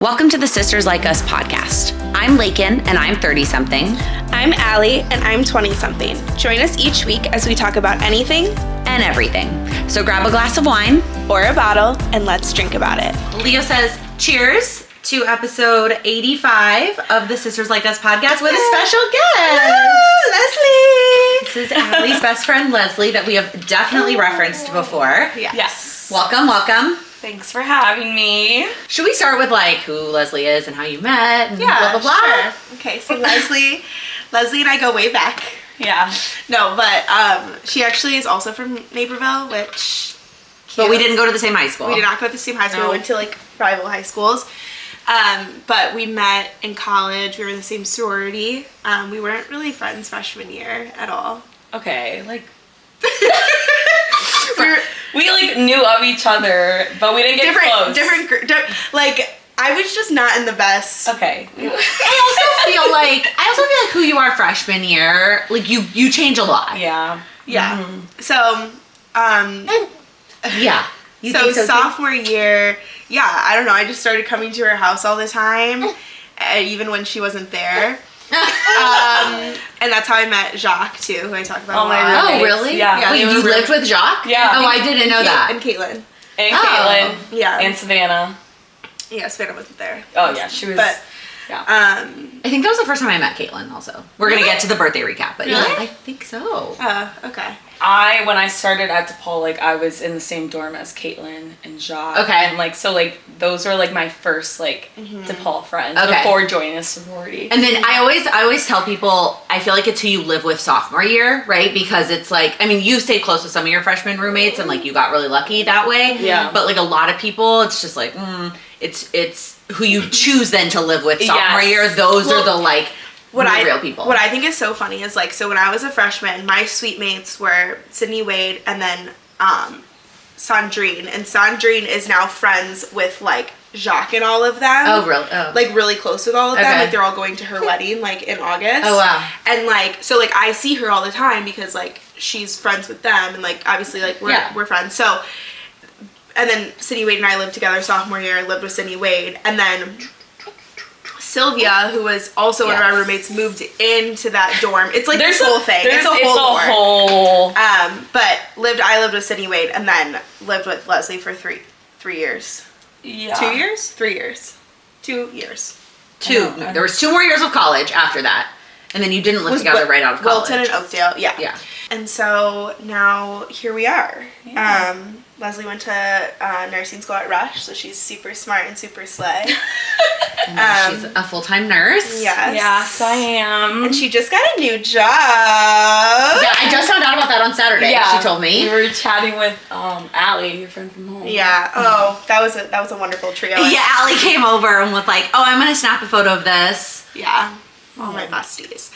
Welcome to the Sisters Like Us podcast. I'm Laken, and I'm 30-something. I'm Allie, and I'm 20-something. Join us each week as we talk about anything and everything. So grab a glass of wine or a bottle, and let's drink about it. Leo says cheers to episode 85 of the Sisters Like Us podcast with a special guest. Woo, Leslie! This is Allie's best friend, Leslie, that we have definitely referenced before. Yes. Welcome. Thanks for having me. Should we start with like who Leslie is and how you met and Yeah, blah, blah, blah? sure. Okay, so Leslie and I go way back. Yeah. No, but she actually is also from Naperville, which... But we didn't go to the same high school. We did not go to the same high school. No. We went to like rival high schools. But we met in college. We were in the same sorority. We weren't really friends freshman year at all. Okay, like we like knew of each other, but we didn't get close. Like I was just not in the best. Okay. I also feel like who you are freshman year, like you change a lot. Yeah. Yeah. Mm-hmm. So, Yeah. You so think so too? sophomore year, yeah, I don't know. I just started coming to her house all the time, even when she wasn't there. And that's how I met Jacques too, who I talk about a lot. Oh, really? Yeah. Wait, you lived with Jacques? Yeah. Oh, I didn't know that. And Caitlin. And Oh. Caitlin. Yeah. And Savannah. Yeah, Savannah wasn't there. Oh yeah, she was. But, yeah. I think that was the first time I met Caitlin also. We're going to get to the birthday recap, but Really? yeah, I think so. Okay. When I started at DePaul, like I was in the same dorm as Caitlin and Jacques. Okay. And like so like those were like my first like DePaul friends Okay. before joining a sorority. And then I always tell people, I feel like it's who you live with sophomore year, right? Because it's like, I mean, you stayed close with some of your freshman roommates and like you got really lucky that way. Yeah. But like a lot of people, it's just like, it's who you choose then to live with sophomore Yes. year. Those are the like real people. What I think is so funny is like, so when I was a freshman, my suite mates were Sydney Wade and then Sandrine. And Sandrine is now friends with like Jacques and all of them. Oh, really? Oh. Like really close with all of them. Okay. Like they're all going to her wedding like in August. Oh, wow. And like, so like I see her all the time because like she's friends with them and like obviously like we're friends. So, and then Sydney Wade and I lived together sophomore year. I lived with Sydney Wade. And then Sylvia, who was also one of our roommates, moved into that dorm. It's like this whole thing. It's a whole dorm. But I lived with Sydney Wade and then lived with Leslie for three years. Yeah. 2 years? 3 years. 2 years. There was 2 more years of college after that. And then you didn't live together right out of college. Wilton and Oakdale, yeah. Yeah. And so now here we are. Yeah. Leslie went to nursing school at Rush, so she's super smart and super slay. And then she's a full-time nurse. Yes. Yes, I am. And she just got a new job. Yeah, I just found out about that on Saturday. Yeah. She told me. We were chatting with Allie, your friend from home. Yeah. Oh, that was a wonderful trio. Yeah, Allie came over and was like, "Oh, I'm gonna snap a photo of this." Yeah. All my besties.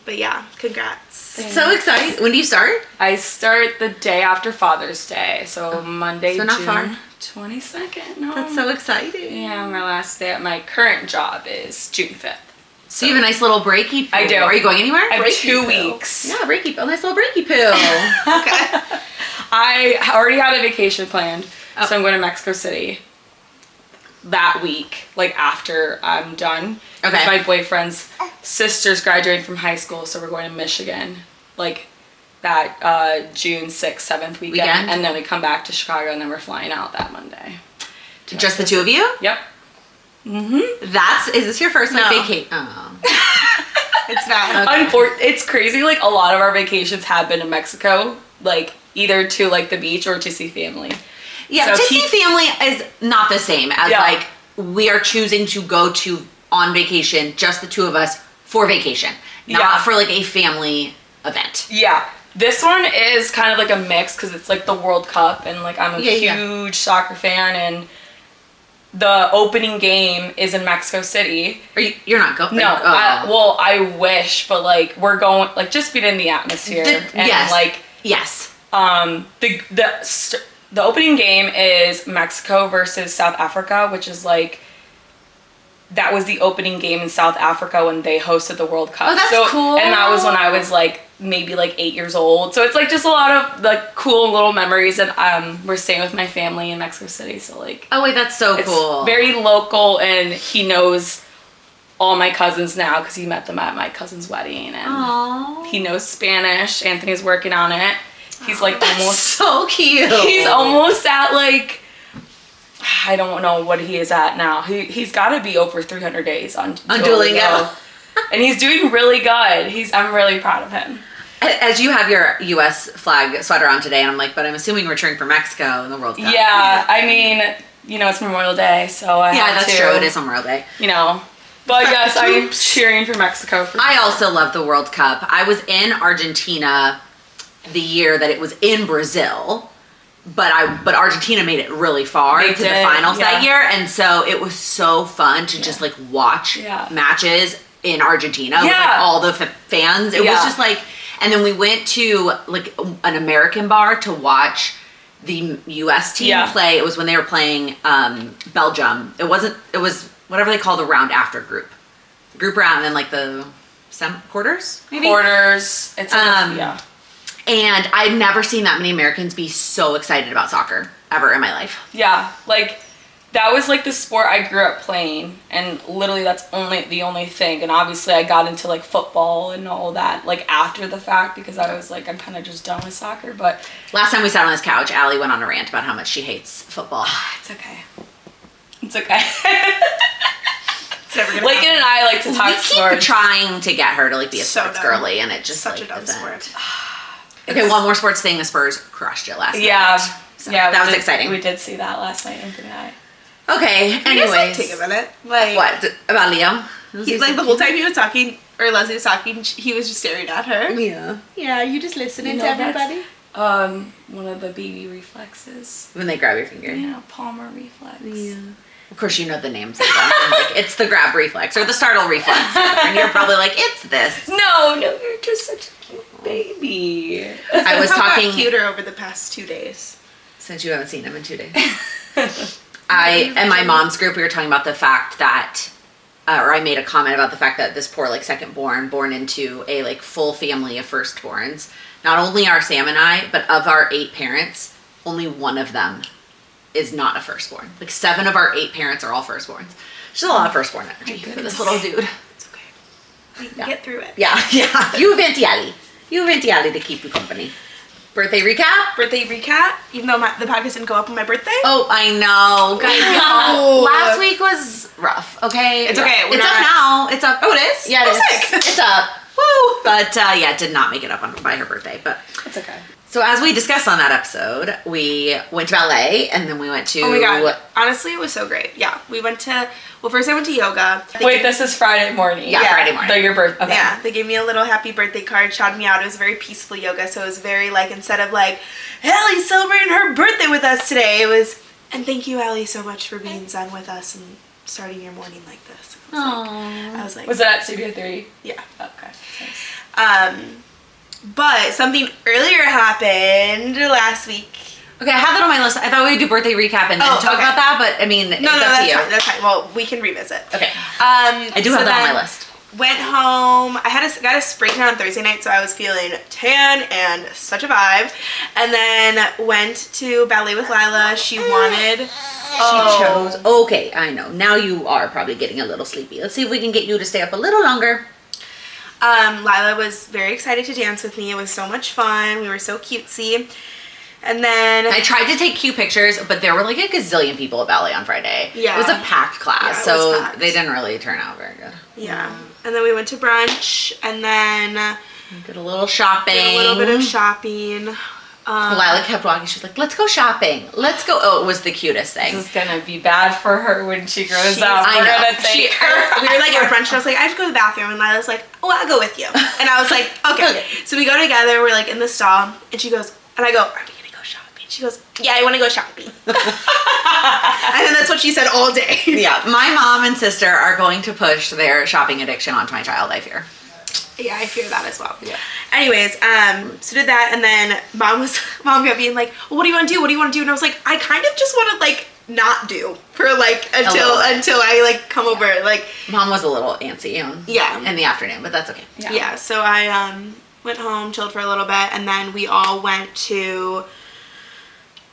But yeah, congrats. It's so exciting. When do you start? I start the day after Father's Day, so Monday, so not June far. 22nd. No. That's so exciting. Yeah, my last day at my current job is June 5th. So you have a nice little breaky poo. I do. Are you going anywhere? I have Breaky 2 poo. weeks. Yeah, breaky poo. A nice little breaky poo. Okay. I already had a vacation planned, so I'm going to Mexico City that week, like after I'm done. Okay. My boyfriend's sister's graduating from high school, so we're going to Michigan, like that June 6th, 7th weekend. And then we come back to Chicago, and then we're flying out that Monday. Just the two of you? Yep. Is this your first like No. vacation? Oh. It's not. It's crazy. Like a lot of our vacations have been to Mexico, like either to like the beach or to see family. Yeah, So to see family is not the same as like we are choosing to go to on vacation, just the two of us for vacation, not for like a family event. Yeah. This one is kind of like a mix because it's like the World Cup and like I'm a huge soccer fan and the opening game is in Mexico City. You're not going? No. I wish, but like we're going like just being in the atmosphere. Yes. Like yes. The opening game is Mexico versus South Africa, which is like that was the opening game in South Africa when they hosted the World Cup. Oh, that's cool. And that was when I was like maybe like 8 years old. So it's like just a lot of like cool little memories. And we're staying with my family in Mexico City. So like, oh wait, that's so cool. Very local, and he knows all my cousins now because he met them at my cousin's wedding, and Aww. he knows Spanish. Anthony's working on it. He's like almost so cute. He's almost at like, I don't know what he is at now. He's got to be over 300 days on Duolingo. And he's doing really good. I'm really proud of him. As you have your U.S. flag sweater on today, and I'm like, but I'm assuming we're cheering for Mexico in the World Cup. Yeah, I mean, it's Memorial Day, so I have that's to, true. It is Memorial Day. But yes, I'm cheering for Mexico. I also love the World Cup. I was in Argentina the year that it was in Brazil, but Argentina made it really far to the finals that year, and so it was so fun to just like watch matches in Argentina with like all the fans. It was just like, and then we went to like an American bar to watch the U.S. team play. It was when they were playing Belgium. It was whatever they call the round after group round, and then like the quarters, maybe quarters. It's and I'd never seen that many Americans be so excited about soccer ever in my life. Yeah, like that was like the sport I grew up playing, and literally that's the only thing. And obviously I got into like football and all that like after the fact, because I was like, I'm kind of just done with soccer. But last time we sat on this couch, Allie went on a rant about how much she hates football. It's okay. It's okay. It's never gonna Laken and I like to talk sports. We keep trying to get her to like be a sports girly, and it just such like a dumb sport. Okay, one more sports thing. The Spurs crushed it last night. So that was exciting. We did see that last night, Anthony and I. Okay, anyways. Take a minute. Like, what? About Leo? Like the whole time he was talking, or Leslie was talking, he was just staring at her. Yeah. Yeah, you just listening to everybody? One of the baby reflexes. When they grab your finger. Yeah, palmar reflex. Yeah. Of course you know the names of them. Like, it's the grab reflex or the startle reflex. And you're probably like, it's this. No, you're just such a cute baby. I was talking cuter over the past 2 days. Since you haven't seen him in 2 days. In my mom's group, we were talking about the fact that, or I made a comment about the fact that this poor like second born into a like full family of firstborns. Not only are Sam and I, but of our 8 parents, only one of them is not a firstborn. Like 7 of our 8 parents are all firstborns. There's a lot of firstborn energy for this little dude. It's okay. We can get through it. Yeah. You venti Ali to keep you company. Birthday recap? Even though the podcast didn't go up on my birthday. Oh, I know. Guys, last week was rough, okay? It's okay. It's up now. It's up. Oh, it is? Yeah, it is. It's up. Woo! But did not make it up by her birthday, but it's okay. So as we discussed on that episode, we went to ballet, and then we went to... Oh my God. Honestly, it was so great. Yeah. We went to... Well, first I went to yoga. Wait, this is Friday morning. Yeah, Friday morning. Your birthday. Okay. Yeah. They gave me a little happy birthday card, shouted me out. It was very peaceful yoga, so it was very like, instead of like, Allie's celebrating her birthday with us today, it was, and thank you, Allie, so much for being zen with us and starting your morning like this. I was like... Was that at Studio 3? Yeah. Okay. Nice. But something earlier happened last week. Okay, I have that on my list. I thought we would do birthday recap and then talk about that, but I mean, it's up to you. That's fine. Well, we can revisit. Okay. I do have that on my list. Went home. I got a spray tan on Thursday night, so I was feeling tan and such a vibe. And then went to ballet with Lila. She wanted... She chose... Okay, I know. Now you are probably getting a little sleepy. Let's see if we can get you to stay up a little longer. Lila was very excited to dance with me. It was so much fun. We were so cutesy. And then... I tried to take cute pictures, but there were like a gazillion people at ballet on Friday. Yeah. It was a packed class, so they didn't really turn out very good. Yeah. And then we went to brunch, and then... Did a little shopping. Did a little bit of shopping. Lila kept walking. She was like, let's go shopping. Let's go. Oh, it was the cutest thing. This is going to be bad for her when she grows up. I know. We were like at brunch, and I was like, I have to go to the bathroom. And Lila's like, oh, I'll go with you. And I was like, okay. So we go together. We're like in the stall. And she goes, and I go, are we going to go shopping? She goes, yeah, I want to go shopping. And then that's what she said all day. Yeah. My mom and sister are going to push their shopping addiction onto my child, I fear. Yeah, I fear that as well. Yeah. Anyways, so did that, and then mom kept being like, well, what do you want to do? What do you want to do? And I was like, I kind of just want to like not do for like until I like come over. Like mom was a little antsy in the afternoon, but that's okay. Yeah. So I went home, chilled for a little bit, and then we all went to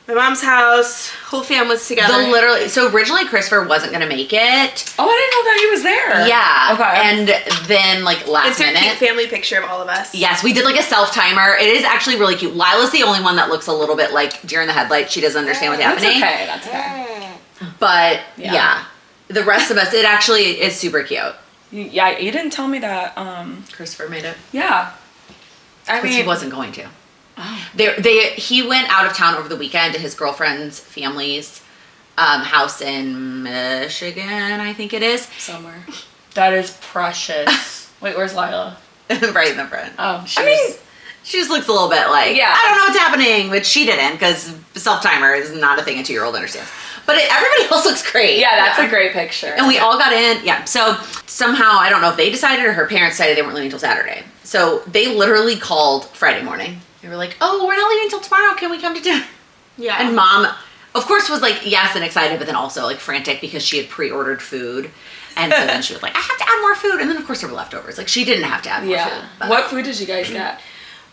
my mom's house. Whole fam was together. So originally Christopher wasn't gonna make it. Oh, I didn't know that he was there. Yeah. Okay. And then like last minute. It's a cute family picture of all of us. Yes, we did like a self-timer. It is actually really cute. Lila's the only one that looks a little bit like deer in the headlights. She doesn't understand what's happening. That's okay. But yeah. The rest of us, it actually is super cute. Yeah, you didn't tell me that. Christopher made it. Yeah. I Because mean, he wasn't going to. Oh. He went out of town over the weekend to his girlfriend's family's house in Michigan, I think it is. Somewhere. That is precious. Wait, where's Lila? Right in the front. Oh, She just looks a little bit like, yeah. I don't know what's happening, which she didn't, because self-timer is not a thing a 2-year-old understands. But everybody else looks great. Yeah, that's a great picture. And we all got in, yeah. So somehow, I don't know if they decided or her parents decided they weren't leaving until Saturday. So they literally called Friday morning. They were like, oh, we're not leaving until tomorrow. Can we come to dinner? Yeah. And mom, of course, was like, yes, and excited, but then also like frantic because she had pre-ordered food. And so then she was like, I have to add more food. And then, of course, there were leftovers. Like, she didn't have to add more food. But What food did you guys get?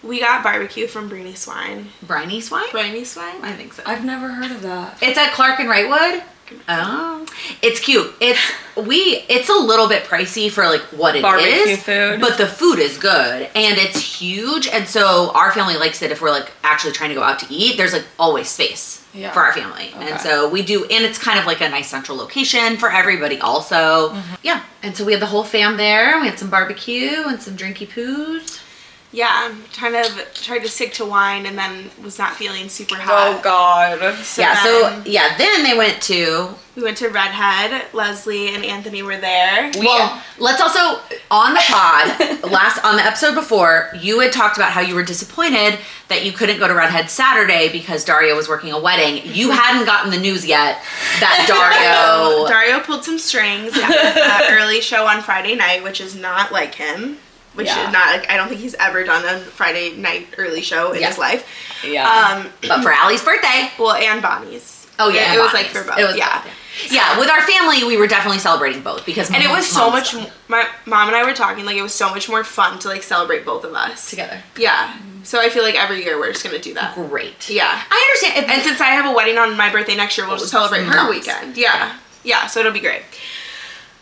We got barbecue from Briny Swine. Briny Swine? Briny Swine? I think so. I've never heard of that. It's at Clark and Wrightwood. Oh, it's cute. It's a little bit pricey for like what it Barbecue is, food. but the food is good and it's huge. And so our family likes it if we're like actually trying to go out to eat. There's like always space for our family, and so we do. And it's kind of like a nice central location for everybody. Also, yeah. And so we had the whole fam there. We had some barbecue and some drinky poos. Yeah, tried to stick to wine and then was not feeling super hot. Oh God. Then they went to. We went to Redhead. Leslie and Anthony were there. Well, let's also, on the pod, on the episode before, you had talked about how you were disappointed that you couldn't go to Redhead Saturday because Dario was working a wedding. You hadn't gotten the news yet that Dario pulled some strings at the early show on Friday night, which is not like him. Which is not, I don't think he's ever done a Friday night early show in his life. Yeah. But for Allie's birthday. Well, and Bonnie's. Oh, yeah. It was like for both. It was Yeah, with our family, we were definitely celebrating both because and it was so much. My mom and I were talking like it was so much more fun to like celebrate both of us together. Yeah, so I feel like every year we're just gonna do that. Great. Yeah, I understand. And since I have a wedding on my birthday next year, we'll just celebrate her weekend. Yeah. So it'll be great.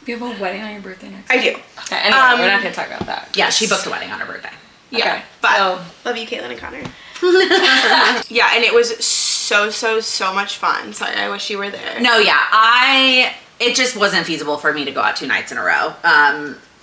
You have a wedding on your birthday next year? I do. Okay. Anyway, we're not gonna talk about that. Yeah, she booked a wedding on her birthday. Yeah, okay, but so. Love you, Caitlin and Connor. Yeah, and it was so much fun. Sorry, I wish you were there. No, it just wasn't feasible for me to go out 2 nights in a row.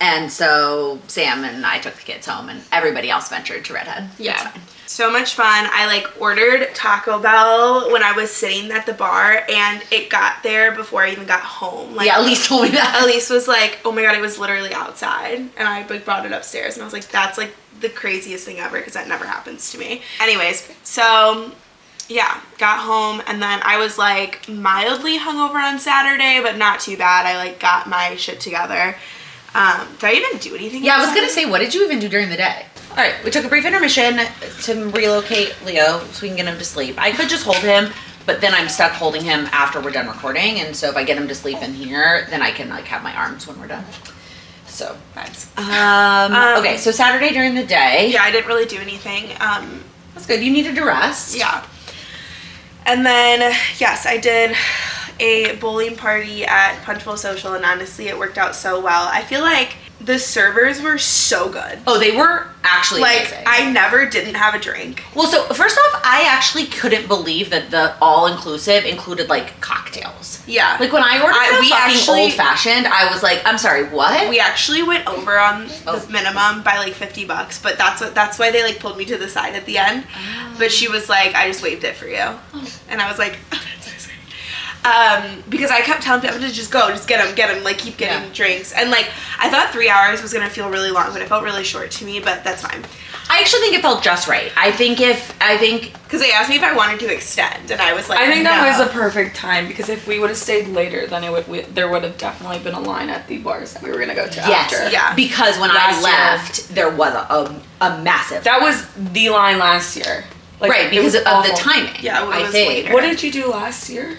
And so Sam and I took the kids home and everybody else ventured to Redhead. Yeah. So much fun. I like ordered Taco Bell when I was sitting at the bar and it got there before I even got home. Like, yeah, Elise told me that. Elise was like, oh my God, it was literally outside. And I like brought it upstairs and I was like, that's like the craziest thing ever because that never happens to me. Anyways, so yeah, got home and then I was like mildly hungover on Saturday, but not too bad. I like got my shit together. Did I even do anything? Yeah, I was gonna say, what did you even do during the day? All right, we took a brief intermission to relocate Leo so we can get him to sleep. I could just hold him, but then I'm stuck holding him after we're done recording, and so if I get him to sleep in here, then I can like have my arms when we're done. So that's okay. So Saturday during the day. Yeah, I didn't really do anything. That's good. You needed to rest. Yeah. And then yes, I did a bowling party at Punchbowl Social, and honestly, it worked out so well. I feel like the servers were so good. Oh, they were actually like amazing. I never didn't have a drink. Well, so first off, I actually couldn't believe that the all-inclusive included like cocktails. Yeah. Like when I ordered old-fashioned, I was like, I'm sorry, what? We actually went over on the minimum by like $50, but that's why they like pulled me to the side at the end. Oh. But she was like, I just waived it for you. Oh. And I was like, oh, that's so sweet. Because I kept telling people to just go, just get them, like keep getting drinks. And like, I thought 3 hours was gonna feel really long, but it felt really short to me, but that's fine. I actually think it felt just right. I think because they asked me if I wanted to extend, and I was like, I think that was a perfect time because if we would have stayed later, then there would have definitely been a line at the bars that we were gonna go to after. Yeah. Because when I left, there was a massive. That was the line last year. Like, right, because of the timing. Yeah, it was later. What did you do last year?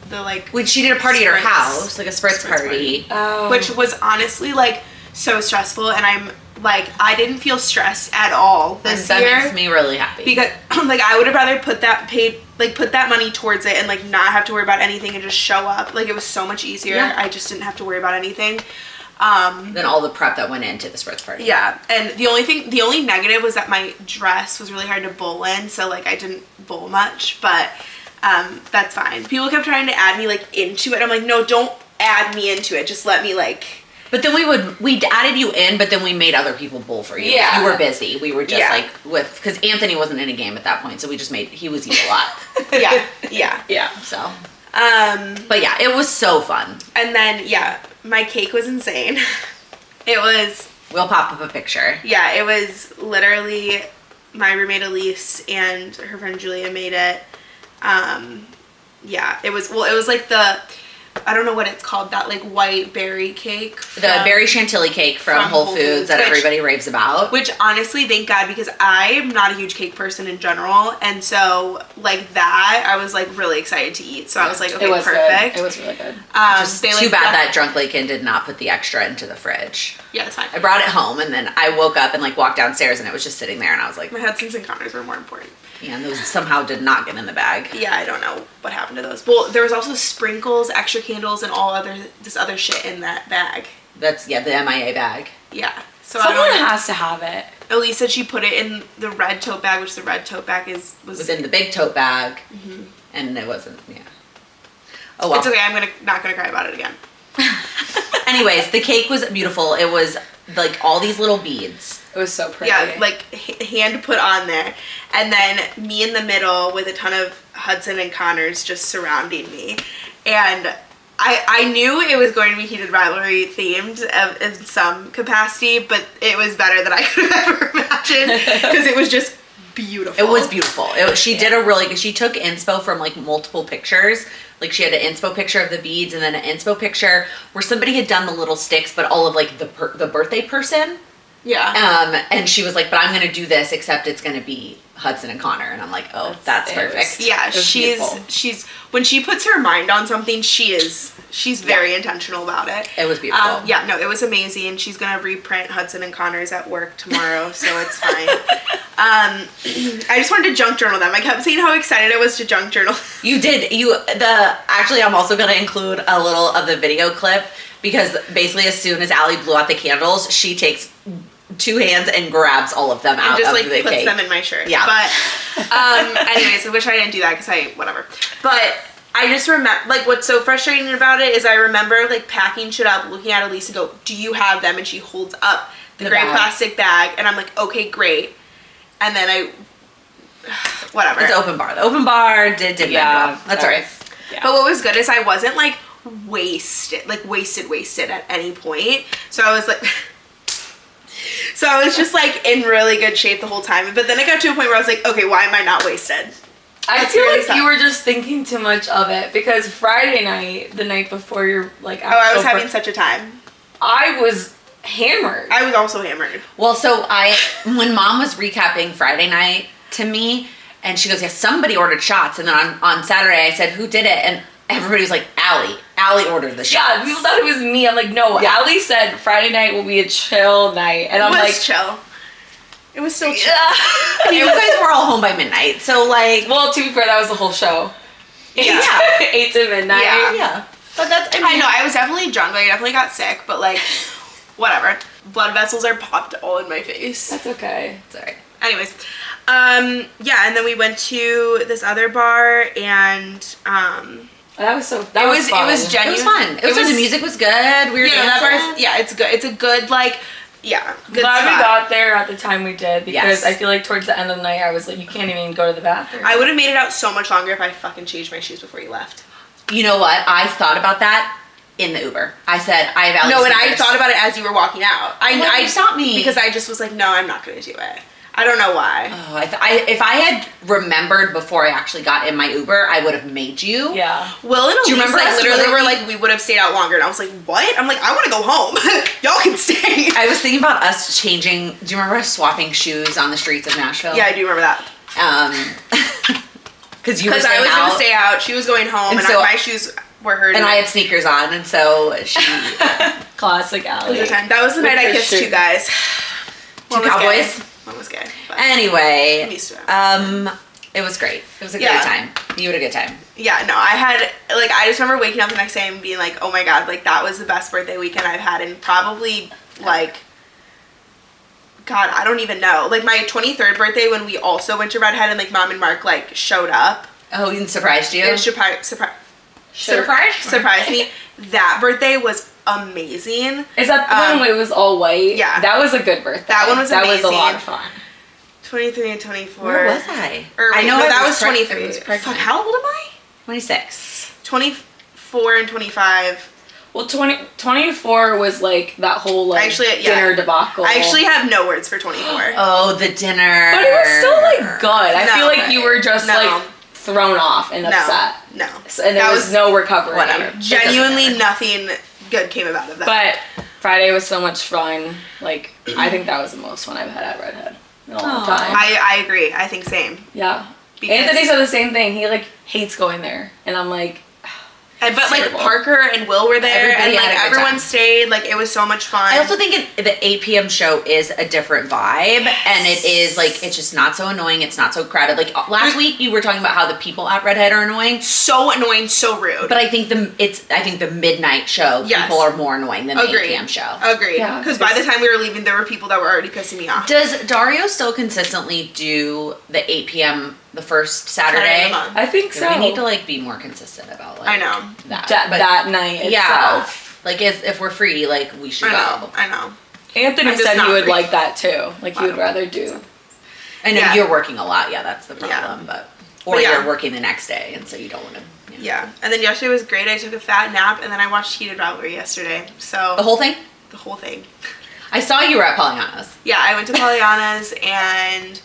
The like when she did a party at her house, like a spritz party. Oh. Which was honestly like so stressful, and I'm like, I didn't feel stressed at all this year. That makes me really happy. Because, like, I would have rather put that money towards it and, like, not have to worry about anything and just show up. Like, it was so much easier. Yeah. I just didn't have to worry about anything. Then all the prep that went into the sports party. Yeah, and the only negative was that my dress was really hard to bowl in, so, like, I didn't bowl much, but that's fine. People kept trying to add me, like, into it. I'm like, no, don't add me into it. Just let me, like... But then we added you in, but then we made other people bowl for you. Yeah. You were busy. We were just because Anthony wasn't in a game at that point, so we just he was a lot. Yeah. So. But yeah, it was so fun. And then, my cake was insane. It was... We'll pop up a picture. Yeah, it was literally my roommate Elise and her friend Julia made it. It was like I don't know what it's called, that like white berry cake. The berry chantilly cake from Whole Foods that everybody raves about. Which honestly, thank God, because I'm not a huge cake person in general. And so like that, I was like really excited to eat. So I was like, okay, perfect. Good. It was really good. Just too bad that Drunk Laken did not put the extra into the fridge. Yeah, it's fine. I brought it home and then I woke up and like walked downstairs and it was just sitting there and I was like... My Hudson's and Connors were more important. Yeah, and those somehow did not get in the bag. Yeah, I don't know what happened to those. Well, there was also sprinkles, extra candles, and this other shit in that bag. That's, the MIA bag. Yeah. So someone has to have it. Elise said she put it in the red tote bag, which the red tote bag was in the big tote bag, and it wasn't, Oh, well. It's okay, I'm not gonna cry about it again. Anyways, the cake was beautiful. It was like all these little beads. It was so pretty. Yeah, like hand put on there. And then me in the middle with a ton of Hudson and Connors just surrounding me. And I knew it was going to be heated rivalry themed in some capacity, but it was better than I could have ever imagined because it was just beautiful. It was beautiful. She took inspo from like multiple pictures. Like she had an inspo picture of the beads and then an inspo picture where somebody had done the little sticks, but all of like the birthday person. Yeah. And she was like, but I'm going to do this, except it's going to be Hudson and Connor. And I'm like, oh, that's perfect. She's when she puts her mind on something, she's very intentional about it. It was beautiful. It was amazing. She's going to reprint Hudson and Connor's at work tomorrow, so it's fine. I just wanted to junk journal them. I kept saying how excited I was to junk journal. You did. Actually, I'm also going to include a little of the video clip because basically as soon as Allie blew out the candles, she takes 2 hands and grabs all of them out just, of like, the cake. puts them in my shirt. Yeah. But, anyways, I wish I didn't do that because whatever. But I just remember, like, what's so frustrating about it is I remember, like, packing shit up, looking at Elise and go, do you have them? And she holds up the gray plastic bag. And I'm like, okay, great. And then whatever. It's open bar. The open bar did well. That's all right. Yeah. But what was good is I wasn't, like, wasted at any point. So I was like... So I was just like in really good shape the whole time. But then I got to a point where I was like, okay, why am I not wasted? I feel like you were just thinking too much of it because Friday night, the night before your like I was having such a time. I was hammered. I was also hammered. Well, so when Mom was recapping Friday night to me, and she goes, yeah, somebody ordered shots. And then on Saturday I said, who did it? And everybody was like, Allie. Allie ordered the shots. Yeah, people thought it was me. I'm like, no. Yeah. Allie said Friday night will be a chill night. And I'm like, chill. It was so chill. You guys were all home by midnight. So like, well, to be fair, that was the whole show. 8 to midnight. Yeah. But that's, I know, I was definitely drunk. Like, I definitely got sick, but like, whatever. Blood vessels are popped all in my face. That's okay. It's alright. Anyways, and then we went to this other bar and that was fun. It was genuine. It was fun. The music was good. We were dancing. It's good. It's a good good glad spot. We got there at the time we did because Yes. I feel like towards the end of the night I was like, you can't even go to the bathroom. I would have made it out so much longer if I fucking changed my shoes before you left. You know what? I thought about that in the Uber. I said, I value No, and sneakers. I thought about it as you were walking out. I stopped me because I just was like, no, I'm not going to do it. I don't know why. Oh, if I had remembered before I actually got in my Uber, I would have made you. Yeah. Will and Do you remember us literally were like, we would have stayed out longer, and I was like, what? I'm like, I want to go home. Y'all can stay. I was thinking about us changing. Do you remember us swapping shoes on the streets of Nashville? Yeah, I do remember that. Because I was going to stay out, she was going home, and so, my shoes were hurting. And I had sneakers on, and so she... Classic Allie. That was the night I kissed you guys. Two cowboys. One was gay. Anyway, I'm used to it. It was great. It was a great time. You had a good time. Yeah, no, I just remember waking up the next day and being like, oh my god, like, that was the best birthday weekend I've had in probably, like, God, I don't even know. Like, my 23rd birthday when we also went to Redhead and, like, Mom and Mark, like, showed up. Oh, and surprised you? It surprised me. That birthday was amazing. Is that the one where it was all white? Yeah. That was a good birthday. That one was amazing. That was a lot of fun. 23 and 24. Where was I? I know that was 23. I was pregnant. Fuck, how old am I? 26. 24 and 25. Well, 24 was like that whole like dinner debacle. I actually have no words for 24. Oh, the dinner. But it was still like good. I feel like you were just like thrown off and upset. No. And there was no recovery. Whatever. Genuinely nothing good came about of that. But Friday was so much fun. Like, I think that was the most fun I've had at Redhead in a long time. I agree. I think same. Yeah. Anthony said the same thing. He like hates going there. And I'm like, but like Parker and Will were there, Everybody and like everyone stayed. Like, it was so much fun. I also think the 8 p.m. show is a different vibe, and it is like, it's just not so annoying. It's not so crowded. Like last week, you were talking about how the people at Redhead are annoying. So annoying, so rude. But I think the midnight show people are more annoying than the 8 p.m. show. Agreed. Because by the time we were leaving, there were people that were already pissing me off. Does Dario still consistently do the 8 p.m. the first Saturday? I think so. We need to like be more consistent about like I know that night itself. Like if we're free, like we should go. I know. Anthony said he would like that too. Like he would rather do. I know you're working a lot. Yeah, that's the problem. Or you're working the next day, and so you don't want to. Yeah, and then yesterday was great. I took a fat nap, and then I watched Heated Rivalry yesterday. So the whole thing. The whole thing. I saw you were at Pollyanna's. Yeah, I went to Pollyanna's, and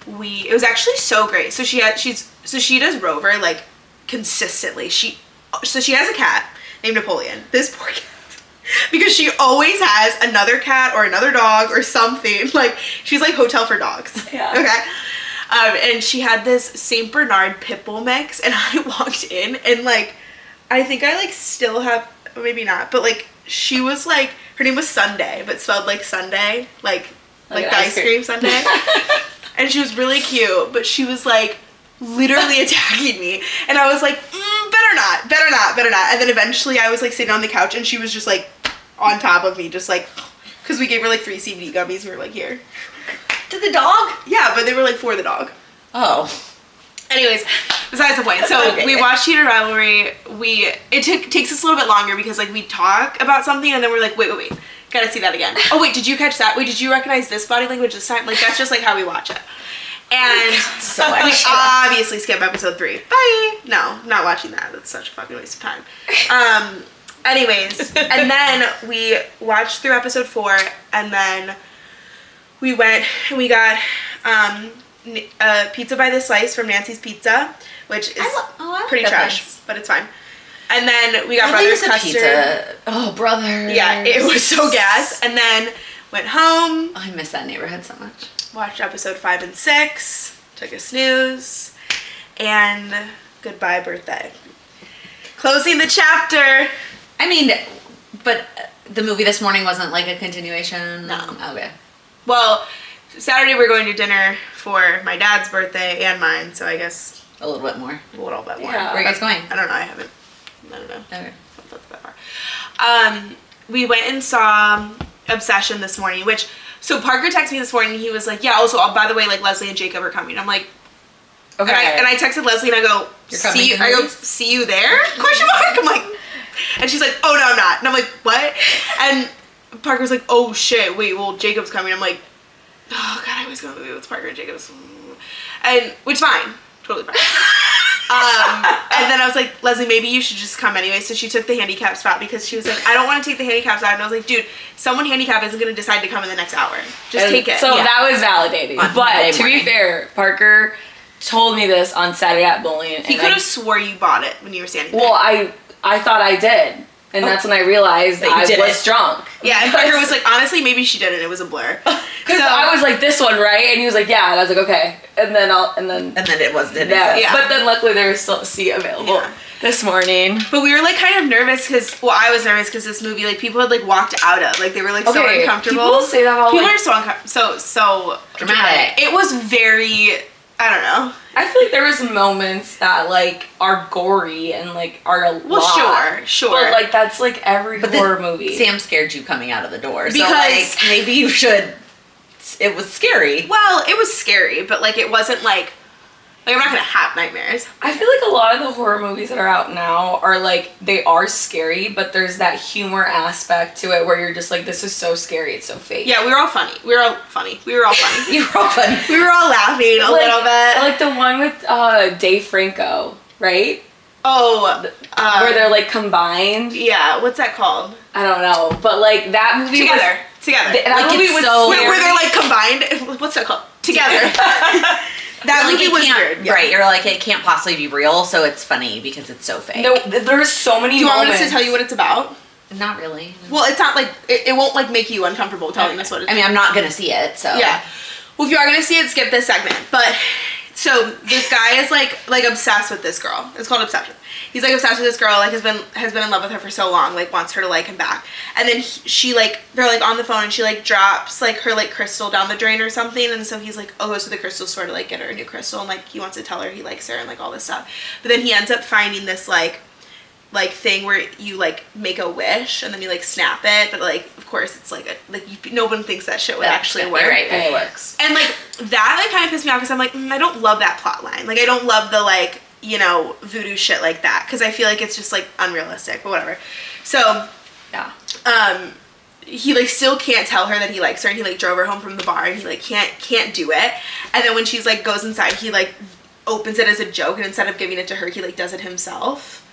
it was actually so great. So she does Rover like consistently. She has a cat named Napoleon. This poor cat. Because she always has another cat or another dog or something. Like, she's like hotel for dogs. Yeah. Okay. And she had this Saint Bernard pit bull mix, and I walked in, and like, I think I like still have, maybe not, but like, she was like, her name was Sunday, but spelled like Sunday, like the ice cream Sunday. And she was really cute, but she was like literally attacking me, and I was like, better not. And then eventually I was like sitting on the couch, and she was just like on top of me, just like, because we gave her like 3 CBD gummies, and we were like, here. To the dog? Yeah, but they were like for the dog. Oh. Anyways, besides the point. So we watched Heated Rivalry. It takes us a little bit longer because like we talk about something, and then we're like, wait. Gotta see that again. Oh wait, did you catch that? Wait, did you recognize this body language this time? Like, that's just like how we watch it. And so we obviously skip episode 3. Bye. No, not watching that. That's such a fucking waste of time. Anyways, and then we watched through episode 4, and then we went and we got pizza by the slice from Nancy's Pizza, which is pretty trash, but it's fine. And then we got Brothers Custard. Pizza. Oh, Brothers. Yeah, it was so gas. And then went home. Oh, I miss that neighborhood so much. Watched episode 5 and 6. Took a snooze. And goodbye, birthday. Closing the chapter. I mean, but the movie this morning wasn't like a continuation? No. Okay. Well, Saturday we're going to dinner for my dad's birthday and mine, so I guess a little bit more. A little bit more. Yeah. Where are you guys going? I don't know. I don't know. Okay. That's that far. We went and saw Obsession this morning, so Parker texted me this morning, and he was like, yeah, also, by the way, like, Leslie and Jacob are coming. I'm like, okay. And I texted Leslie, and I go, see you there? Question mark? I'm like, and she's like, oh, no, I'm not. And I'm like, what? And Parker's like, oh, shit, wait, well, Jacob's coming. I'm like, oh, God, I always go to the movie with Parker and Jacob's. And, which, fine. Totally fine. And then I was like, Leslie, maybe you should just come anyway. So she took the handicap spot because she was like, I don't want to take the handicap spot. And I was like, dude, someone handicapped isn't going to decide to come in the next hour. Just take it. So that was validating. But to be fair, Parker told me this on Saturday at bowling. He could have swore you bought it when you were standing there. Well, I thought I did. And that's when I realized I was drunk. Yeah, and Parker was like, honestly, maybe she didn't. It was a blur. Because I was like, this one, right? And he was like, yeah. And I was like, okay. And then it wasn't. Yeah. But then luckily there was still a seat available. this morning. But we were like kind of nervous because, well, I was nervous because this movie, like people had like walked out of, like they were like so uncomfortable. People say that all. People like, are so uncomfortable, so dramatic. It was very, I don't know. I feel like there was moments that like are gory and like are a well, lot. Sure. But like that's like every horror movie. Sam scared you coming out of the door, because so like maybe you should. It was scary. Well, it was scary, but like it wasn't like I'm not gonna have nightmares. I feel like a lot of the horror movies that are out now are like they are scary, but there's that humor aspect to it where you're just like, this is so scary, it's so fake. Yeah, we were all funny. We were all funny. You were all funny. We were all laughing a little bit. Like the one with Dave Franco, right? Oh, where they're like combined. Yeah, what's that called? I don't know, but like that movie Together. That like movie was so where they're like combined. What's that called? Together. That movie was weird. Yeah. Right, you're like, it can't possibly be real, so it's funny because it's so fake. No, there's so many. Do you want moments. us to tell you what it's about? Not really. Well, it's not like it won't like make you uncomfortable telling us what it's. I mean, I'm not gonna see it, so Yeah. Well, if you are gonna see it, skip this segment. But so this guy is like obsessed with this girl. It's called obsession. He's like obsessed with this girl. Like has been in love with her for so long. Like wants her to like him back. And then she like they're like on the phone and she like drops like her like crystal down the drain or something. And so he's like goes to the crystal store to like get her a new crystal and like he wants to tell her he likes her and like all this stuff. But then he ends up finding this like thing where you like make a wish and then you like snap it, but like of course it's like no one thinks that shit would actually work. Right. And it works. And like that like kind of pissed me off because I'm like I don't love that plot line. Like I don't love the like voodoo shit like that because I feel like it's just like unrealistic, but whatever. So Yeah. he like still can't tell her that he likes her and he like drove her home from the bar and he like can't do it. And then when she's like goes inside, he like opens it as a joke and instead of giving it to her, he like does it himself.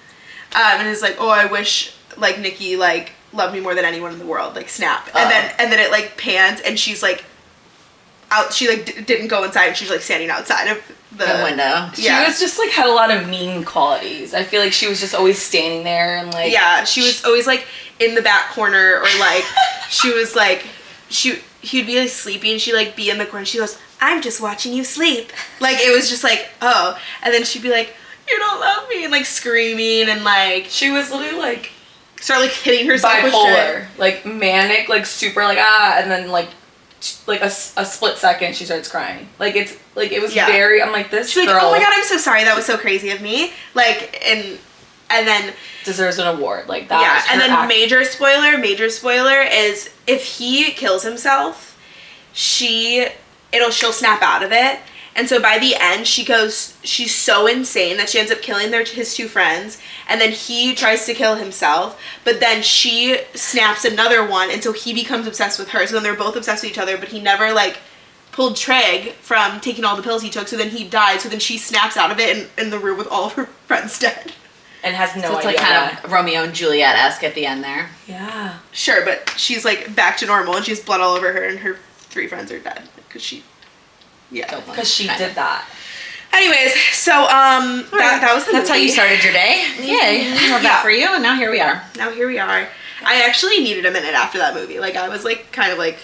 And is like, oh, I wish like Nikki like loved me more than anyone in the world, like snap. And then it like pans and she's like out. She like didn't go inside and she's like standing outside of the window. She was just like had a lot of mean qualities. I feel like she was just always standing there and like she was always like in the back corner or like she was like he'd be like sleeping. She'd like be in the corner. She goes, I'm just watching you sleep. Like it was just like oh, and then she'd be like, you don't love me, and like screaming and like she was literally like start like hitting herself bipolar, like manic, like super like and then like a split second she starts crying. Like it's like it was very. I'm like this. She's girl like, oh my god, I'm so sorry. That was so crazy of me. Like and then deserves an award like that. Yeah, and then major spoiler is if he kills himself, she'll snap out of it. And so by the end, she's so insane that she ends up killing his two friends. And then he tries to kill himself. But then she snaps another one. And so he becomes obsessed with her. So then they're both obsessed with each other. But he never, like, pulled Treg from taking all the pills he took. So then he died. So then she snaps out of it in the room with all of her friends dead. And has no idea. It's like kind of Romeo and Juliet-esque at the end there. Yeah. Sure, but she's, like, back to normal. And she has blood all over her. And her three friends are dead. Because she... Yeah, because she did that. Anyways, so that was the That's how movie. you started your day. Yay! Love that for you. And now here we are. Now here we are. I actually needed a minute after that movie. Like I was like kind of like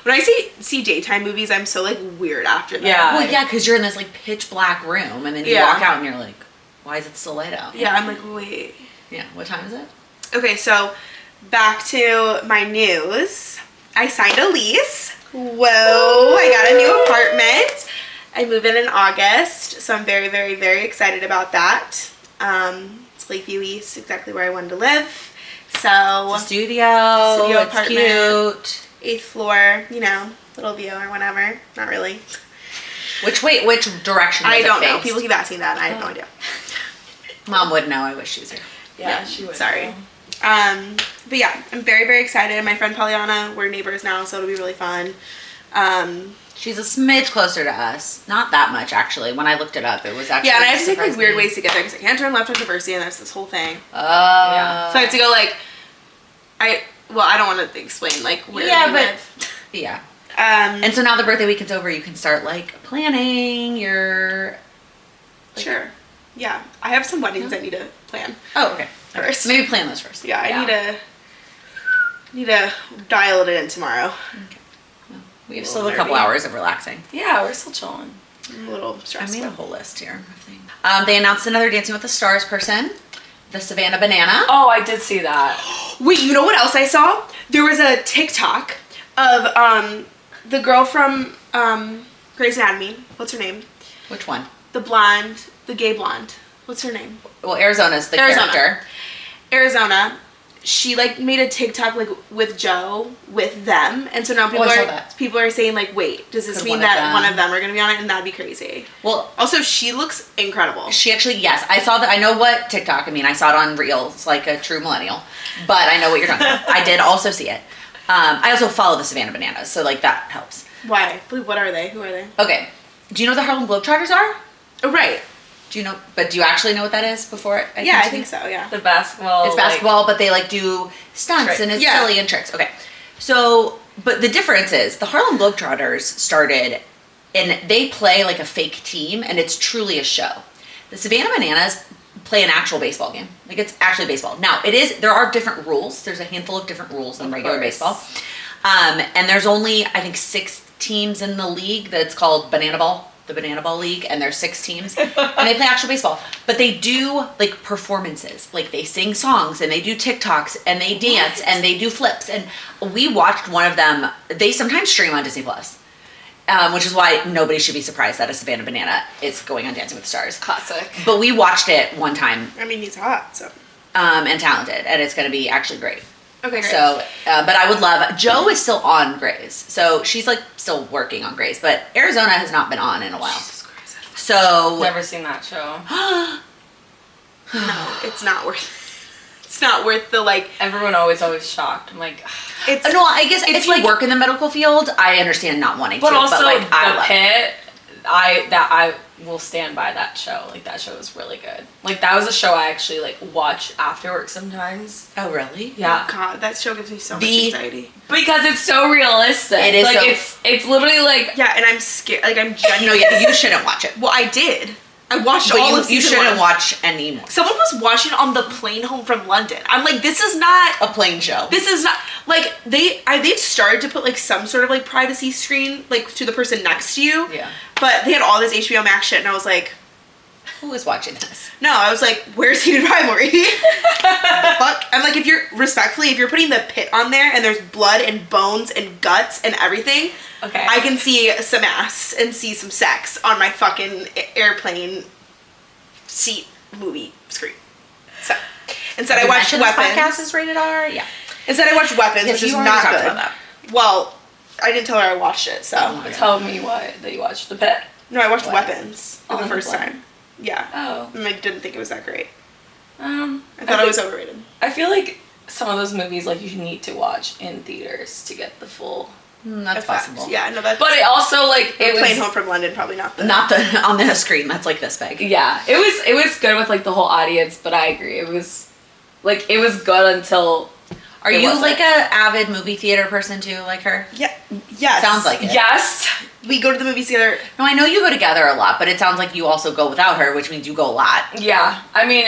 when I see daytime movies, I'm so like weird after that. Yeah. Well, yeah, because you're in this like pitch black room, and then you walk out and you're like, why is it still light out? Yeah, I'm like wait. Yeah. What time is it? Okay, so back to my news. I signed a lease. Whoa, I got a new apartment. I move in August, so I'm very, very, very excited about that. It's Lakeview East, exactly where I wanted to live. So It's a studio apartment, it's cute. 8th floor, little view or whatever. Not really. Which direction does I don't it know. face? People keep asking that, and I have no idea. Mom would know. I wish she was here. Yeah, she would. Sorry. Know. But yeah, I'm very, very excited. My friend Pollyanna, we're neighbors now, so it'll be really fun. She's a smidge closer to us. Not that much, actually. When I looked it up, it was actually. Yeah, and I have to take like surprised weird me. ways to get there because I can't turn left on Diversity, and there's this whole thing. Yeah. So I have to go like, I don't want to explain like where we live. Yeah. And so now the birthday weekend's over, you can start like planning your. Sure. Yeah, I have some weddings I need to plan. Oh, okay. First. Maybe plan those first. Yeah, I need to dial it in tomorrow. We have still a couple hours of relaxing. Yeah, we're still chilling. I'm a little stressed. I made a whole list here of things. They announced another Dancing with the Stars person, the Savannah Banana. Oh, I did see that. Wait, you know what else I saw? There was a TikTok of the girl from Grey's Anatomy. What's her name? Which one? The blonde, the gay blonde. What's her name? Well, Arizona's the character. Arizona. She like made a TikTok like with Joe with them, and so now people are saying like, wait, does this mean that one of them are gonna be on it? And that'd be crazy. Well, also she looks incredible. She actually, yes, I saw that. I know what TikTok. I mean, I saw it on Reels like a true millennial, but I know what you're talking about. I did also see it. I also follow the Savannah Bananas, so like that helps. Why? What are they? Who are they? Okay. Do you know what the Harlem Globetrotters are? Oh, right. Do you know? But do you actually know what that is before? I think so. Yeah. The basketball. It's basketball, but they like do stunts and it's silly and tricks. Okay. So, but the difference is the Harlem Globetrotters started, and they play like a fake team, and it's truly a show. The Savannah Bananas play an actual baseball game. Like it's actually baseball. Now there are different rules. There's a handful of different rules than regular baseball. And there's only, I think, 6 teams in the league that's called Banana Ball. The Banana Ball League, and there's 6 teams, and they play actual baseball. But they do like performances, like they sing songs and they do TikToks and they dance and they do flips. And we watched one of them. They sometimes stream on Disney Plus, which is why nobody should be surprised that a Savannah Banana is going on Dancing with the Stars. Classic. But we watched it one time. I mean, he's hot, so. And talented, and it's going to be actually great. Okay, great. So, but I would love, Joe is still on Grey's. So she's like still working on Grey's, but Arizona has not been on in a while. Jesus Christ. So. Never seen that show. No, it's not worth the like. Everyone always shocked. I'm like, It's no, I guess if you work in the medical field, I understand not wanting but to. Also, but like The Pit, I will stand by that show. Like that show was really good. Like that was a show I actually like watch after work sometimes. Oh really? Yeah. Oh God, that show gives me so much anxiety. Because it's so realistic. It is. Like it's literally like yeah, and I'm scared. Like I'm genuinely. No, you shouldn't watch it. Well, I did. I watched But all of season you shouldn't 1. watch anymore. Someone was watching on the plane home from London. I'm like, this is not A plane show. This is not like they've started to put like some sort of like privacy screen like to the person next to you. Yeah. But they had all this HBO Max shit, and I was like, Who is watching this? no. I was like, where's Heated Rivalry? Fuck. I'm like, if you're putting The Pit on there and there's blood and bones and guts and everything, okay, I can see some ass and see some sex on my fucking airplane seat movie screen. So instead I watched Weapons. This podcast is rated R. Yeah. Instead I watched Weapons, Yes, which is you already not talked good. about that. Well, I didn't tell her I watched it, so. tell me that you watched The Pit. No, I watched What? Weapons for the On first the plane. time. Yeah. Oh. And I didn't think it was that great. I thought it was overrated. I feel like some of those movies like you need to watch in theaters to get the full. That's effect. possible. Yeah, no, that's. But it also like it Plane was home from London, probably not the. Not the on the screen. That's like this big. yeah it was good with like the whole audience, but I agree it was good until. Are it you wasn't. like a avid movie theater person too, like her? Yeah. Yes. Sounds like it. Yes. We go to the movies together. No, I know you go together a lot, but it sounds like you also go without her, which means you go a lot. Yeah, I mean,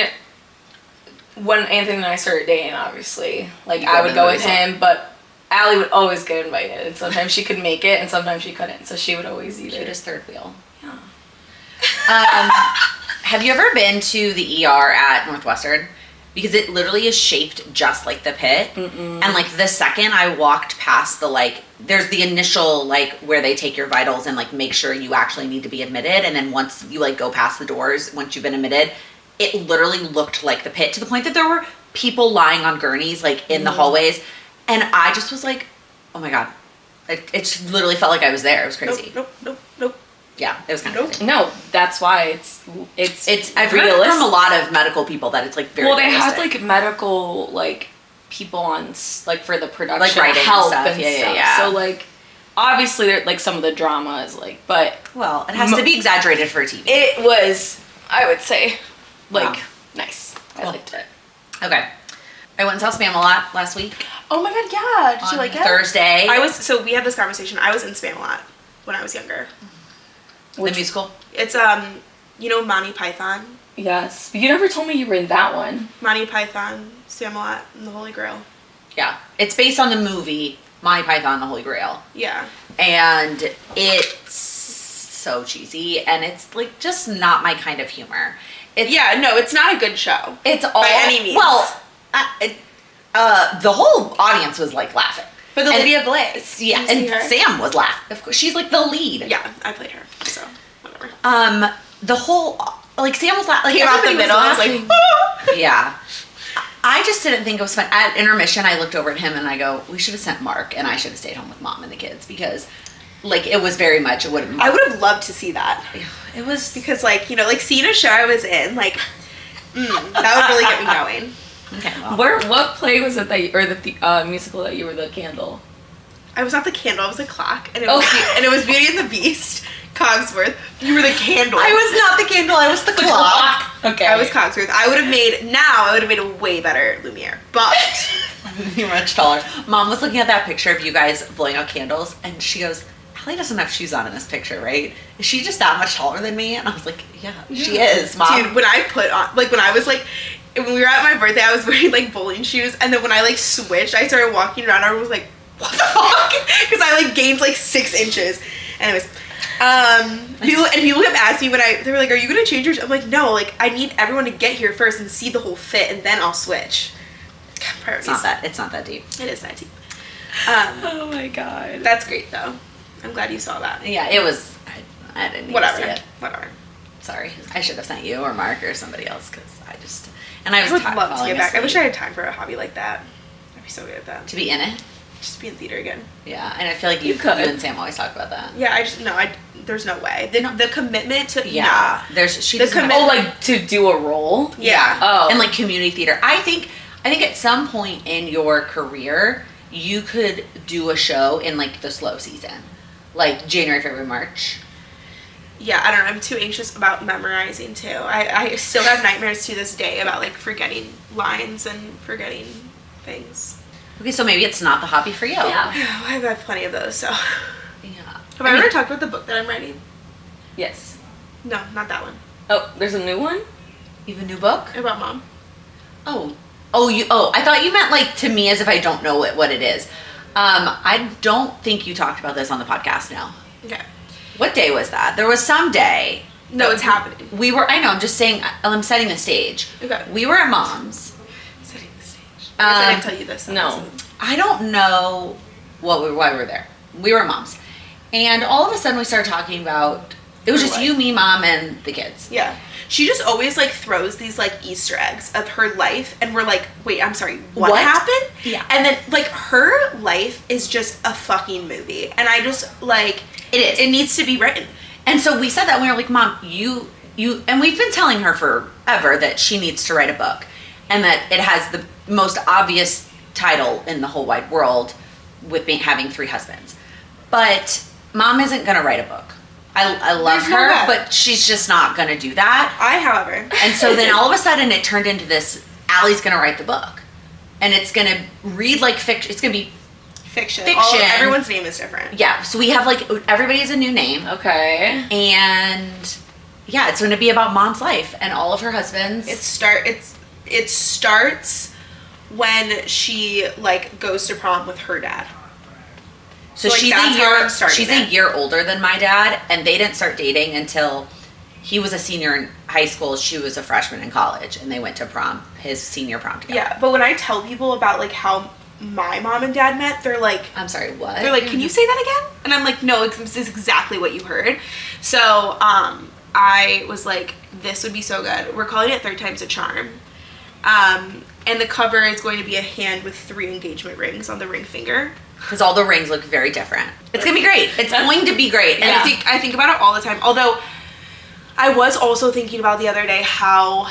when Anthony and I started dating, obviously, like You I go would to go the with movies. him, but Allie would always get invited, and sometimes she could make it, and sometimes she couldn't, so she would always either. Cutest third wheel. Yeah. Have you ever been to the ER at Northwestern? Because it literally is shaped just like the Pit. Mm-mm. And like the second I walked past the there's the initial where they take your vitals and make sure you actually need to be admitted. And then once you go past the doors, once you've been admitted, it literally looked like the Pit to the point that there were people lying on gurneys in the hallways. And I just was like, oh my God. It just literally felt like I was there. It was crazy. Nope. Yeah, it was kind of crazy. No, that's why it's I've heard realistic. from a lot of medical people that it's very well, they realistic. had medical people on for the production writing and help stuff. and Yeah, stuff. yeah. So obviously there some of the drama is but Well, it has to be exaggerated for TV. it was, I would say, Wow. nice. I Cool. liked it. Okay. I went and saw Spamalot last week. Oh my God, yeah. Did you like it? Thursday. So we had this conversation. I was in Spamalot when I was younger. The musical. It's Monty Python. Yes. But you never told me you were in that one. Monty Python, Spamalot, and the Holy Grail. Yeah. It's based on the movie Monty Python and the Holy Grail. Yeah. And it's so cheesy, and it's like just not my kind of humor. It's not a good show. It's all by any means. Well, the whole audience was like laughing. But the Lydia Blaze. Yeah, and Sam was laughing. Of course, she's like the lead. Yeah, I played her, so whatever. The whole like Sam was laughing. Like, came out the middle. I was like, yeah. I just didn't think it was fun. At intermission, I looked over at him and I go, "We should have sent Mark, and I should have stayed home with Mom and the kids because, like, it was very much. I would have loved to see that. It was because, like, you know, like seeing a show I was in, like, that would really get me going. Okay. Well. What play was it or the musical that you were the candle? I was not the candle. I was the clock, and it was Beauty and the Beast. Cogsworth. You were the candle. I was not the candle. I was the clock. Okay. I was Cogsworth. I would have made a way better Lumiere, but you're much taller. Mom was looking at that picture of you guys blowing out candles, and she goes, "Allie doesn't have shoes on in this picture, right? Is she just that much taller than me?" And I was like, "Yeah, she is, Mom." Dude, when I put on, like, when I was like, when we were at my birthday, I was wearing like bowling shoes, and then when I like switched, I started walking around. I was like, "What the fuck?" Because I like gained like 6 inches. Anyways. People kept asking me they were like, "Are you gonna change your?" I'm like, "No, like I need everyone to get here first and see the whole fit, and then I'll switch." It's not that deep. It is that deep. Oh my god, that's great though. I'm glad you saw that. Yeah, it was. I didn't. Whatever. See it. Whatever. Sorry, I should have sent you or Mark or somebody else because I would love to get back. I wish I had time for a hobby like that. I'd be so good at that. To be in it. Just be in theater again. Yeah, and I feel like you and Sam always talk about that. Yeah, there's no way. The commitment to like to do a role. Yeah. Oh. And like community theater. I think at some point in your career you could do a show in like the slow season, like January, February, March. Yeah, I don't know. I'm too anxious about memorizing too. I still have nightmares to this day about like forgetting lines and forgetting things. Okay, so maybe it's not the hobby for you. Yeah. I've had plenty of those, so. Yeah. Have I ever talked about the book that I'm writing? Yes. No, not that one. Oh, there's a new one? You have a new book? About Mom. Oh, I thought you meant like to me as if I don't know what it is. I don't think you talked about this on the podcast now. Okay. What day was that? There was some day. No, it's happening. I know, I'm just saying, I'm setting the stage. Okay. We were at Mom's. Setting the stage. I didn't tell you this. No. I don't know why we were there. We were at Mom's. And all of a sudden we started talking about, it was just you, me, Mom, and the kids. Yeah. She just always like throws these like Easter eggs of her life, and we're like, wait, I'm sorry, what happened? Yeah. And then like her life is just a fucking movie, and I just like it needs to be written. And so we said that, and we were like, Mom, you, and we've been telling her forever that she needs to write a book, and that it has the most obvious title in the whole wide world with having 3 husbands. But Mom isn't going to write a book. I love her, but she's just not going to do that. However. And so then all of a sudden it turned into this, Allie's going to write the book. And it's going to read like fiction. It's going to be fiction. Everyone's name is different. Yeah. So we have like, everybody has a new name. Okay. And yeah, it's going to be about Mom's life and all of her husbands. It starts when she like goes to prom with her dad. So like, she's a year older than my dad, and they didn't start dating until he was a senior in high school. She was a freshman in college, and they went to prom, his senior prom together. Yeah, but when I tell people about like how my mom and dad met, they're like, I'm sorry, what? They're like, can you say that again? And I'm like, no, this is exactly what you heard. So I was like, this would be so good. We're calling it 3 Times a Charm. And the cover is going to be a hand with 3 engagement rings on the ring finger. Because all the rings look very different. It's going to be great. It's going to be great. And I think about it all the time. Although, I was also thinking about the other day how...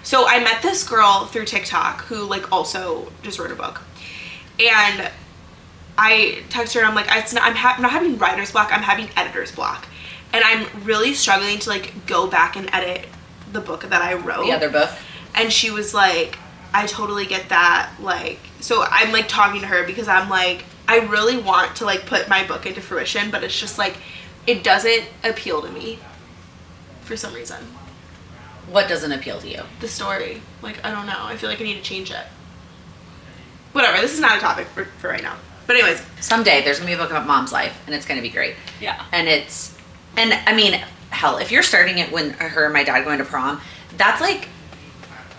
So, I met this girl through TikTok who, like, also just wrote a book. And I texted her and I'm like, I'm not having writer's block, I'm having editor's block. And I'm really struggling to, like, go back and edit the book that I wrote. The other book. And she was like, I totally get that. Like, so I'm, like, talking to her because I'm like... I really want to like put my book into fruition, but it's just like it doesn't appeal to me for some reason. What doesn't appeal to you? The story. Like, I don't know. I feel like I need to change it. Whatever. This is not a topic for right now. But anyways. Someday there's going to be a book about Mom's life, and it's going to be great. Yeah. And it's And I mean, hell, if you're starting it when her and my dad going to prom, that's like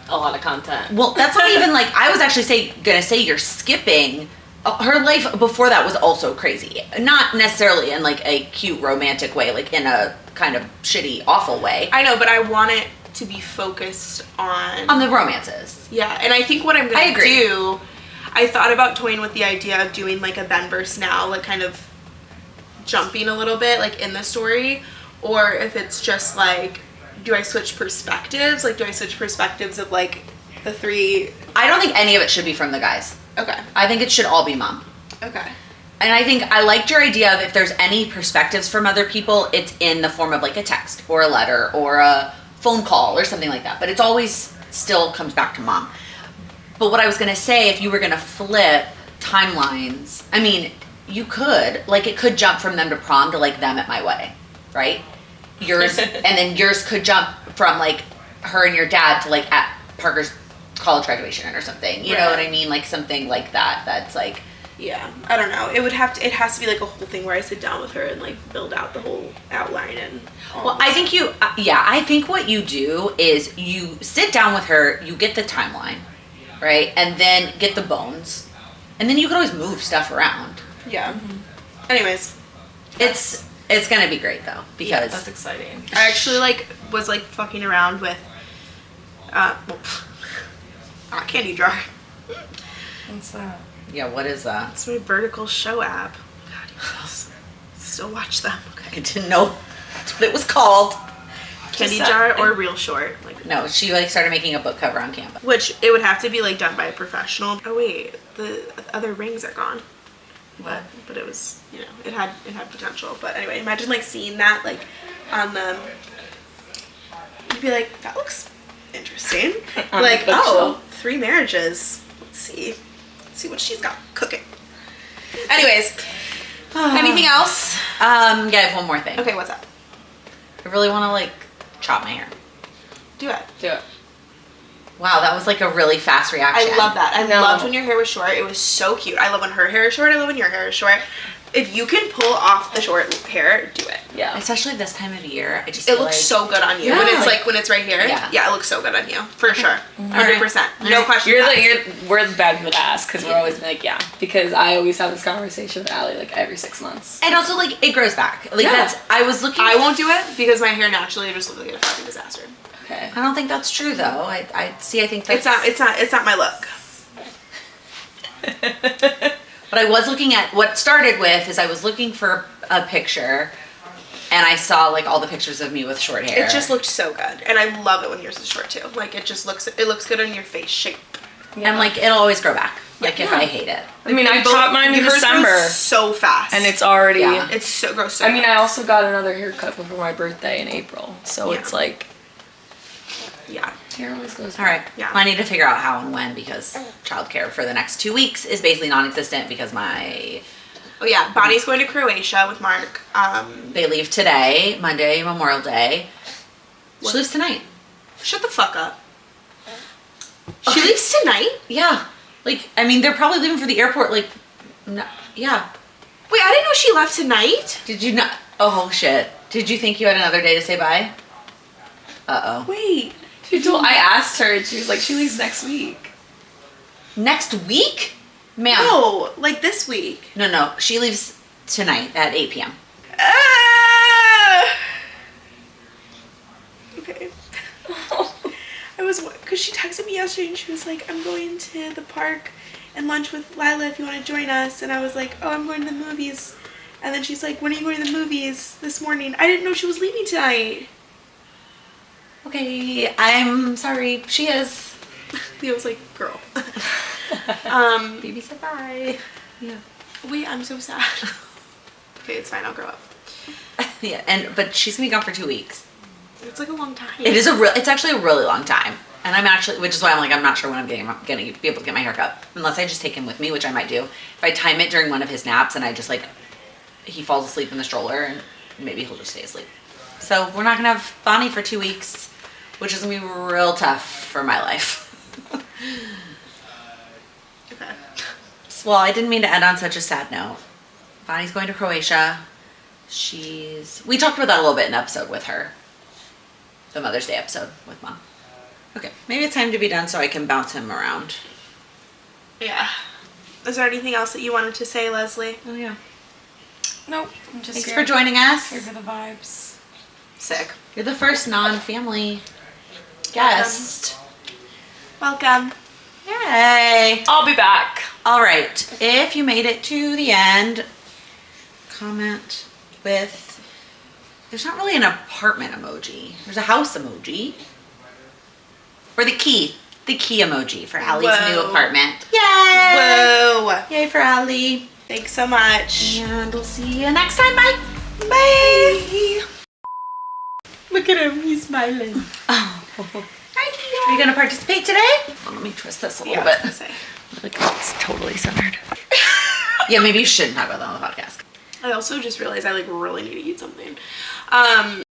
A lot of content. well, that's not even like I was actually gonna say you're skipping. Her life before that was also crazy. Not necessarily in like a cute romantic way, like in a kind of shitty, awful way. I know, but I want it to be focused On the romances. Yeah, and I think what I'm I gonna agree. do, I thought about toying with the idea of doing like a then versus now, like kind of jumping a little bit like in the story, or if it's just like, do I switch perspectives? Like, do I switch perspectives of like the three? I don't think any of it should be from the guys. Okay. I think it should all be mom. Okay. And I think I liked your idea of if there's any perspectives from other people, it's in the form of like a text or a letter or a phone call or something like that. But it's always still comes back to mom. But what I was going to say, if you were going to flip timelines, I mean, you could, like it could jump from them to prom to like them at my wedding, right? Yours, and then yours could jump from like her and your dad to like at Parker's college graduation or something. You know what I mean? Like something like that. That's like, Yeah, I don't know. It has to be like a whole thing where I sit down with her and like build out the whole outline and. well, I think I think what you do is you sit down with her, you get the timeline, right? And then get the bones. And then you can always move stuff around. Yeah. Anyways, It's going to be great though, because That's exciting. I actually like was like fucking around with, candy jar. What's that? yeah, what is that? It's my vertical show app. God, you guys still watch them. I didn't know that's what it was called. Candy Just jar that- or real short. Like, No, she like started making a book cover on Canva. which it would have to be like done by a professional. Oh wait, the other rings are gone. But it was, you know, it had potential. But anyway, imagine like seeing that like on the. You'd be like, that looks interesting. On Like, the bookshelf. 3 marriages. Let's see what she's got cooking. Anyways, anything else? Yeah, I have one more thing. Okay, what's up? I really want to like chop my hair. Do it. Do it. Wow, that was like a really fast reaction. I love that. I No. loved when your hair was short. It was so cute. I love when her hair is short. I love when your hair is short. If you can pull off the short hair, do it. Yeah. Especially this time of year. I just It feel looks like, so good on you. Yeah, When it's like- when it's right here. Yeah. It looks so good on you. For sure. right. 100%. No All right. question. We're the bad people to ask because we're always like, yeah. Because I always have this conversation with Allie like every 6 months. And also like it grows back. Like Yeah. I was looking. I won't do it because my hair naturally just looks like a fucking disaster. Okay. I don't think that's true though. I see. I think that's It's not my look. But I was looking at what started with is I was looking for a picture, and I saw like all the pictures of me with short hair. It just looked so good, and I love it when yours is short too. Like it looks good on your face shape. and like it'll always grow back. Like if Yeah. I hate it. I mean, I chopped mine in Yours December, grows so fast, and it's already. Yeah. it's so gross. So I mean, I fast. also got another haircut for my birthday in April, so Yeah. it's like yeah. hair always goes. All right. Yeah. Well, I need to figure out how and when because childcare for the next 2 weeks is basically non-existent because Oh yeah, Bonnie's going to Croatia with Mark. they leave today, Monday, Memorial Day. What? She leaves tonight. Shut the fuck up. She leaves tonight? Yeah. Like I mean, they're probably leaving for the airport. Like, no, yeah. Wait, I didn't know she left tonight. Did you not? Oh shit. Did you think you had another day to say bye? Uh oh. Wait. I asked her, and she was like, she leaves next week. Next week? Ma'am. No, like this week. No. She leaves tonight at 8 p.m. Okay. I was, because she texted me yesterday and she was like, I'm going to the park and lunch with Lila if you want to join us. And I was like, oh, I'm going to the movies. And then she's like, when are you going to the movies this morning? I didn't know she was leaving tonight. Okay, I'm sorry. She is. Leo was like, girl. Baby said bye. Yeah. Wait, I'm so sad. Okay, it's fine. I'll grow up. Yeah, but she's gonna be gone for 2 weeks. It's like a long time. It's actually a really long time. And which is why I'm like, I'm not sure when I'm gonna be able to get my haircut. Unless I just take him with me, which I might do. If I time it during one of his naps and I just like, he falls asleep in the stroller and maybe he'll just stay asleep. So we're not gonna have Bonnie for 2 weeks, which is gonna be real tough for my life. Okay. Well, I didn't mean to end on such a sad note. Bonnie's going to Croatia. we talked about that a little bit in the episode with her. The Mother's Day episode with Mom. Okay, maybe it's time to be done so I can bounce him around. Yeah. Is there anything else that you wanted to say, Leslie? Oh yeah. Nope. I'm just Thanks for joining us. Here for the vibes. Sick. You're the first non-family guest. Welcome. Yay. I'll be back. All right. If you made it to the end, comment with, there's not really an apartment emoji. There's a house emoji. Or the key emoji for Allie's new apartment. Yay! Whoa. Yay for Allie. Thanks so much. And we'll see you next time. Bye. Bye. Look at him. He's smiling. Oh. Are you going to participate today? Well, let me twist this a little bit. Like, it's totally centered. Yeah, maybe you shouldn't talk about that on the podcast. I also just realized I like really need to eat something.